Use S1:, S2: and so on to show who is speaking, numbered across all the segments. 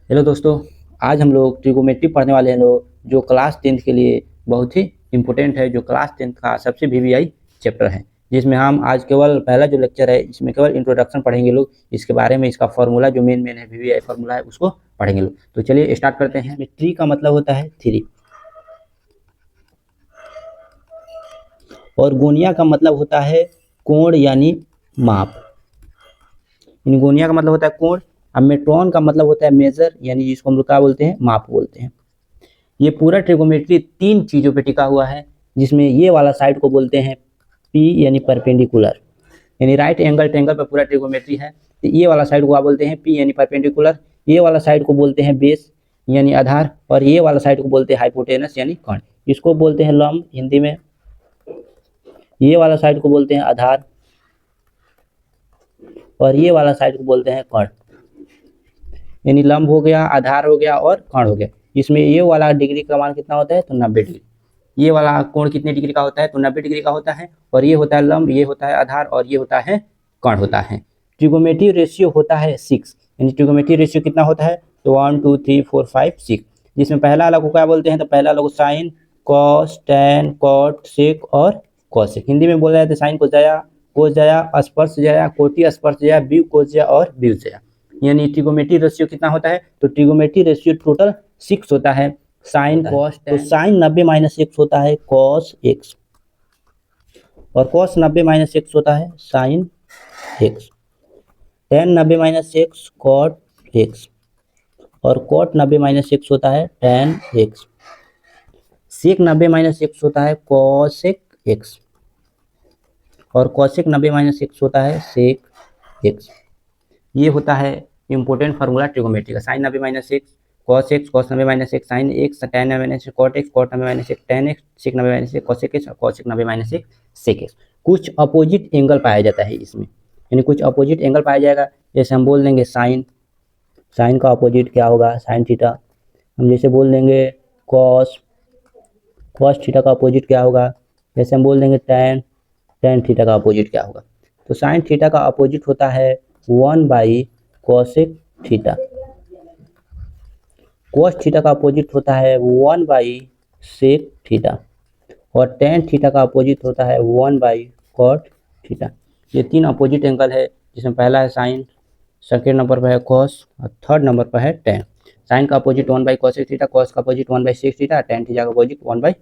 S1: Hello दोस्तों, आज हम लोग ट्रिगोमेट्री पढ़ने वाले हैं लोग, जो क्लास 10th के लिए बहुत ही इम्पोर्टेंट है, जो क्लास 10th का सबसे वीवीआई चैप्टर है, जिसमें हम आज केवल पहला जो लेक्चर है इसमें केवल इंट्रोडक्शन पढ़ेंगे लोग। इसके बारे में इसका फॉर्मूला जो मेन है वीवीआई फॉर्मूला है उसको पढ़ेंगे लोग। तो चलिए स्टार्ट करते हैं। ट्री का मतलब होता है थ्री, और गोनिया का मतलब होता है कोण यानी माप। गोनिया का मतलब होता है कोण। अब मेट्रॉन का मतलब होता है मेजर, यानी जिसको हम लोग क्या बोलते हैं, माप बोलते हैं। ये पूरा ट्रिगोमेट्री तीन चीजों पे टिका हुआ है, जिसमें ये वाला साइड को बोलते हैं पी यानी परपेंडिकुलर, यानी राइट एंगल ट्रायंगल पर पूरा ट्रिगोमेट्री है। तो ये वाला साइड को आप बोलते हैं पी यानी परपेंडिकुलर, ये वाला साइड को बोलते हैं बेस यानी आधार, और ये वाला साइड को बोलते हैं हाइपोटेनस यानी कर्ण। इसको बोलते हैं लंब हिंदी में। ये वाला साइड को बोलते हैं आधार, और ये वाला साइड को बोलते हैं कर्ण। यानी लंब हो गया, आधार हो गया और कर्ण हो गया। इसमें ये वाला डिग्री का मान कितना होता है, तो 90 डिग्री। ये वाला कोण कितने डिग्री का होता है, तो 90 डिग्री का होता है। और ये होता है लंब, ये होता है आधार, और ये होता है कर्ण होता है। ट्रिगोमेट्री रेशियो होता है 6, यानी ट्रिगोमेट्री रेशियो कितना होता है, तो 1 2 3 4 5 6। जिसमें पहला वाला को क्या बोलते हैं, तो पहला वाला को साइन, कॉस, टैन, कॉट, सेक और कॉसेक। हिंदी में बोला जाता है साइन को जया, कोस जया, स्पर्श जया, कोटि स्पर्श जया, व्यू कोस जया और व्यू जया। यानी ट्रिगोमेट्री रेशियो कितना होता है, तो ट्रिगोमेट्री रेशियो टोटल 6 होता है। साइन कॉस, तो साइन 90 माइनस एक्स होता है कॉस एक्स, और कॉस 90 माइनस एक्स होता है sine x. Tan 90 minus x cot x, और कॉट 90 माइनस एक्स होता है tan x. Sec 90 minus x होता है कॉसेक एक्स, और कॉसेक 90 माइनस एक्स होता है सेक एक्स। ये होता है इंपॉर्टेंट फार्मूला ट्रिगोमेट्री का। Sine 90 minus x cos x, cos 90 minus x sine x, tan 90 minus cot x, cot 90 minus x tan x, sec 90 minus x cosec x, और cosec 90 minus x sec x. कुछ opposite angle पाया जाता है इसमें, यानी कुछ opposite angle पाया जाएगा। जैसे हम बोल देंगे साइन, साइन का अपोजिट क्या होगा, साइन थीटा। हम जैसे बोल देंगे कॉस, कॉस थीटा का अपोजिट क्या होगा। जैसे हम बोल देंगे टैन, टैन थीटा का अपोजिट क्या होगा। तो साइन थीटा का अपोजिट होता है 1 कॉसेक थीटा। कॉस थीटा का अपोजिट होता है 1 सेक थीटा, और टेन थीटा का अपोजिट होता है 1 कॉट थीटा। ये तीन अपोजिट एंगल है, जिसमें पहला है साइन, सेकेंड नंबर पर है कॉस, और थर्ड नंबर पर है टेन। साइन का अपोजिट 1 कॉसेक थीटा, कॉस का opposite 1 sec theta, tan theta का अपोजिट 1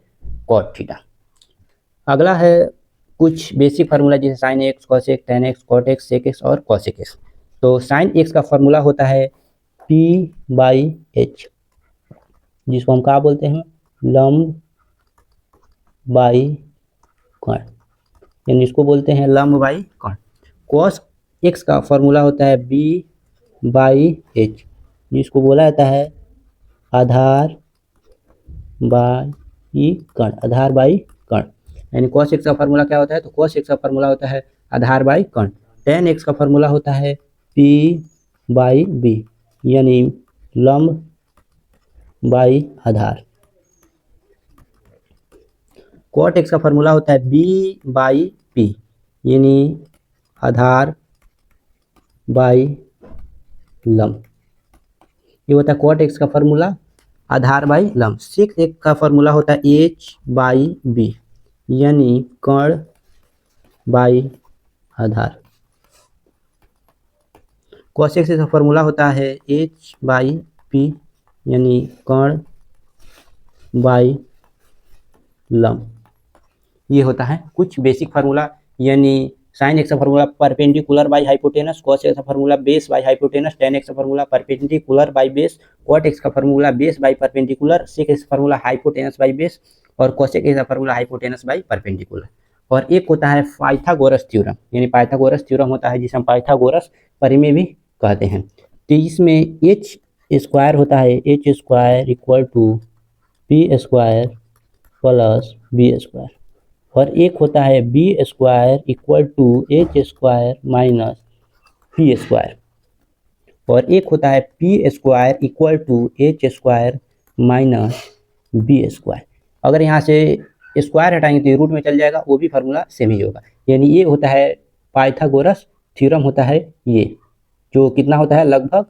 S1: कॉट थीटा। अगला है कुछ बेसिक फार्मूला, जैसे sine x, cos x, tan x, cot x, sec x और कॉसेक एक्स। तो साइन एक्स का फार्मूला होता है P/H, जिसको हम क्या बोलते हैं, लंब बाई कर्ण, यानी इसको बोलते हैं लंब बाई कर्ण। कॉस एक्स का फॉर्मूला होता है B/H, जिसको बोला जाता है आधार बाई कर्ण, आधार बाई कर्ण। यानी कॉस एक्स का फॉर्मूला क्या होता है, तो कॉस एक्स का फॉर्मूला होता है आधार बाई कर्ण। टेन एक्स का फॉर्मूला होता है P/B, यानी लंब बाई आधार। कॉट एक्स का फॉर्मूला होता है B/P, यानी आधार बाई लंब। ये होता है कॉट एक्स का फॉर्मूला, आधार बाई लंब। सेक एक्स का फॉर्मूला होता है H/B, यानी कर्ण बाई आधार। कॉस एक्स का फॉर्मूला होता है H/P, यानी कर्ण बाई लंब। ये होता है कुछ बेसिक फार्मूला। यानी साइन एक्स का formula perpendicular by hypotenuse, cos x का formula base by hypotenuse, tan x का formula perpendicular by base, cot x का formula base by perpendicular, sec x का फार्मूला हाइपोटेनस बाई बेस, और cosec x का formula hypotenuse by perpendicular. और एक होता है पाइथागोरस थ्योरम, यानी पाइथागोरस थ्योरम होता है, जिसे हम पाइथागोरस परिमेय भी कहते हैं। तो इसमें एच स्क्वायर होता है, H square equal to P square plus B square, और एक होता है B square equal to H square minus P square, और एक होता है P square equal to H square minus B square. अगर यहाँ से स्क्वायर हटाएंगे तो ये रूट में चल जाएगा, वो भी फार्मूला सेम ही होगा। यानी ये होता है पाइथागोरस थ्योरम होता है, ये जो कितना होता है लगभग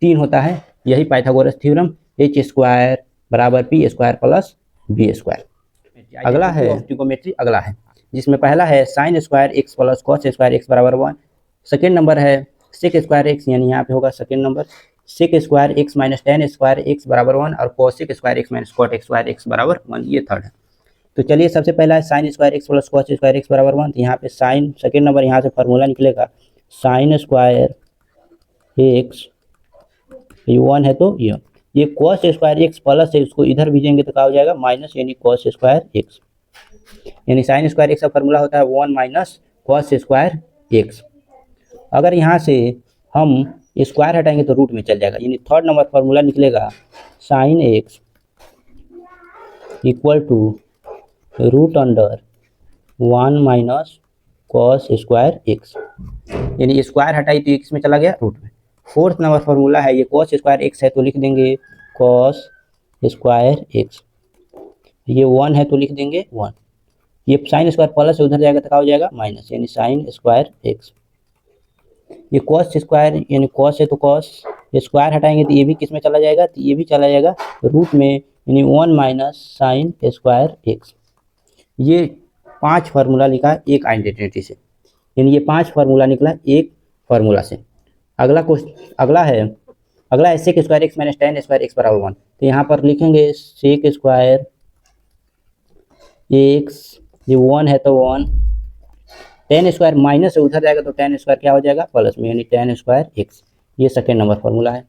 S1: 3 होता है, यही पाइथागोरस थ्योरम एच स्क्वायर बराबर P square plus B square. अगला है ट्रिगोनोमेट्री, अगला है जिसमें पहला है sine square x plus cos square x बराबर 1। सेकेंड नंबर है सेक स्क्वायर एक्स, यानी यहाँ पे होगा second number sec square x minus tan square x बराबर 1 और cosec square x minus cot square x बराबर 1, ये थर्ड है। तो चलिए सबसे पहला है sine square x plus cos square x बराबर 1। तो यहाँ पे साइन सेकेंड नंबर यहाँ से फार्मूला निकलेगा साइन स्क्वायर एक्स, ये 1 है तो ये कॉस स्क्वायर एक्स प्लस है, उसको इधर भेजेंगे तो क्या हो जाएगा माइनस, यानी कॉस स्क्वायर एक्स, यानी साइन स्क्वायर एक्स का फार्मूला होता है 1 माइनस कॉस स्क्वायर एक्स। अगर यहाँ से हम स्क्वायर हटाएंगे तो रूट में चल जाएगा, यानी थर्ड नंबर फार्मूला निकलेगा sine x equal to root under 1 minus cos square x, यानी स्क्वायर हटाई तो एक्स में चला गया रूट में। फोर्थ नंबर फार्मूला है, ये कॉस स्क्वायर एक्स है तो लिख देंगे कॉस स्क्वायर एक्स, ये 1 है तो लिख देंगे 1, ये साइन स्क्वायर प्लस से उधर जाएगा तो क्या हो जाएगा माइनस, यानी साइन स्क्वायर एक्स। ये कॉस स्क्वायर यानी कॉस है तो कॉस, स्क्वायर हटाएंगे तो ये भी किस में चला जाएगा, तो ये भी चला जाएगा रूट में, यानी 1 माइनस साइन स्क्वायर एक्स। ये 5 फार्मूला लिखा एक आइडेंटिटी से, यानी ये 5 फार्मूला निकला एक फार्मूला से। अगला क्वेश्चन अगला है sec square x minus tan square x बराबर 1। तो यहाँ पर लिखेंगे सेक स्क्वायर एक्स, ये 1 है तो 1, टेन स्क्वायर माइनस से उधर जाएगा तो टेन स्क्वायर क्या हो जाएगा प्लस में, यानी टेन स्क्वायर एक्स, ये सेकेंड नंबर फार्मूला है।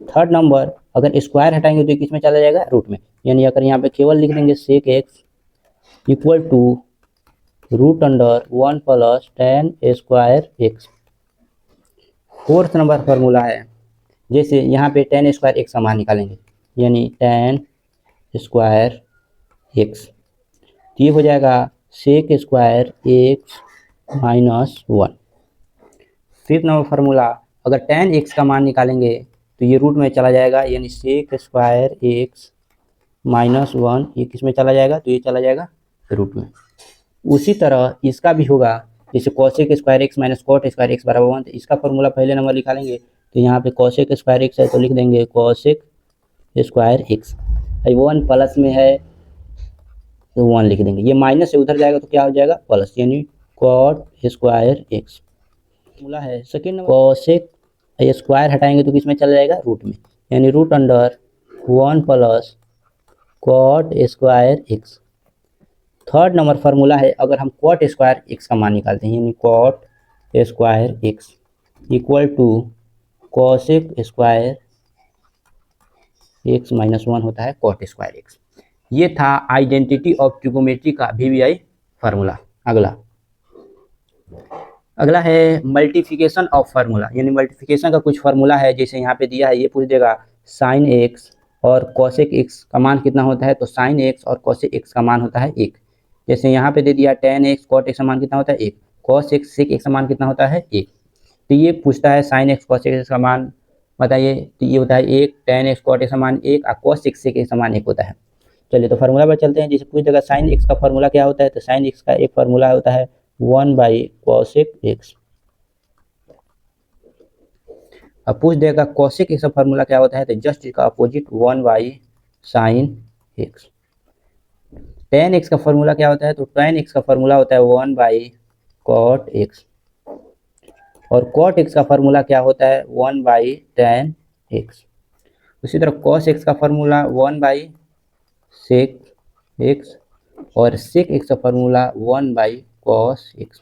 S1: थर्ड नंबर अगर स्क्वायर हटाएंगे तो किस में चला जाएगा रूट में, यानी अगर यहाँ पे केवल लिख देंगे sec x equal to root under 1 plus tan square x. Fourth number formula है, जैसे यहाँ पे टेन स्क्वायर एक्स का मान निकालेंगे, यानी टेन स्क्वायर एक्स, तो ये हो जाएगा sec square x minus 1। Fifth number formula, अगर टेन एक्स का मान निकालेंगे तो ये रूट में चला जाएगा, यानी सेक स्क्वायर एक्स माइनस 1, ये किस में चला जाएगा, तो ये चला जाएगा रूट में। उसी तरह इसका भी होगा, जैसे cosec square x minus cot square x बराबर 1, तो इसका फार्मूला पहले नंबर निकालेंगे, तो यहाँ पे कॉसेक स्क्वायर एक्स है तो लिख देंगे कॉसेक स्क्वायर एक्स, 1 प्लस में है तो 1 लिख देंगे, ये माइनस से उधर जाएगा तो क्या हो जाएगा प्लस, यानी कॉट स्क्वायर एक्स। फार्मूला है सेकेंड नंबर कॉसेक स्क्वायर हटाएंगे तो किस में चला जाएगा रूट में, यानी root under 1 plus cot square x. Third number formula है, अगर हम कॉट स्क्वायर एक्स का मान निकालते हैं, यानी cot square x equal to cosec square x minus 1 होता है कॉट स्क्वायर एक्स। ये था आइडेंटिटी ऑफ ट्रिगोनोमेट्री का VBI फार्मूला। अगला है मल्टीप्लिकेशन ऑफ फार्मूला, यानी मल्टीप्लिकेशन का कुछ फार्मूला है, जैसे यहाँ पे दिया है, ये पूछ देगा साइन एक्स और कॉसेक एक्स का मान कितना होता है, तो साइन एक्स और कॉसेक एक्स का मान होता है 1। जैसे यहाँ पे दे दिया टेन एक्स कॉट एक्स का मान कितना होता है 1, कॉस एक्स सेक एक्स का मान कितना होता है 1। तो ये पूछता है साइन एक्स कॉसेक एक्स का मान बताइए, तो ये होता है 1, टेन एक्स कॉट एक्स का मान 1 और कॉस एक्स सेक एक्स का मान 1 होता है। चलिए तो फार्मूला पर चलते हैं। जैसे पूछ देगा साइन एक्स का फार्मूला क्या होता है, तो साइन एक्स का एक फार्मूला होता है 1 बाई कॉसेक एक्स। अब पूछ देगा कॉसेक एक्स का फार्मूला क्या होता है, तो जस्ट इसका opposite 1 by sine x. Tan x का फार्मूला क्या होता है, तो टेन एक्स का फार्मूला होता है 1 बाई कॉट एक्स, और कॉट एक्स का फार्मूला क्या होता है 1 बाई टेन एक्स। उसी तरह कॉस एक्स का फार्मूला 1 बाई सेक एक्स, और सेक एक्स का फार्मूला 1 बाई कॉस एक्स,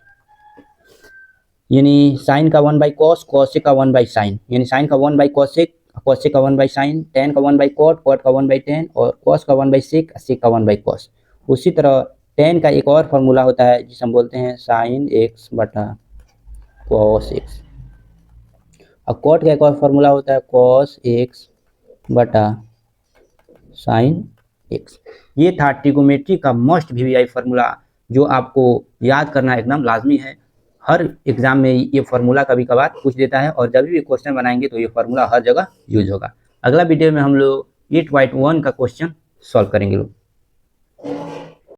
S1: यानी साइन का 1 बाई कॉस, कॉसेक का 1 बाई साइन, यानी साइन का 1 बाई कॉसेक, कॉसेक का 1 बाई साइन, टेन का 1 बाई कॉट, कॉट का 1 बाई टेन, और कॉस का 1 बाई सेक, सेक का 1 बाई कॉस। उसी तरह टेन का एक और फार्मूला होता है जिसे हम बोलते हैं साइन एक्स बटा कॉस एक्स, और कॉट का एक और फार्मूला होता है कॉस एक्स बटा साइन एक्स। ये था ट्रिगोनोमेट्री का मोस्ट VBI फार्मूला, जो आपको याद करना एकदम लाजमी है। हर एग्जाम में ये फार्मूला कभी कभार पूछ देता है, और जब भी क्वेश्चन बनाएंगे तो ये फार्मूला हर जगह यूज होगा। अगला वीडियो में हम लोग 8.1 का क्वेश्चन सॉल्व करेंगे लोग।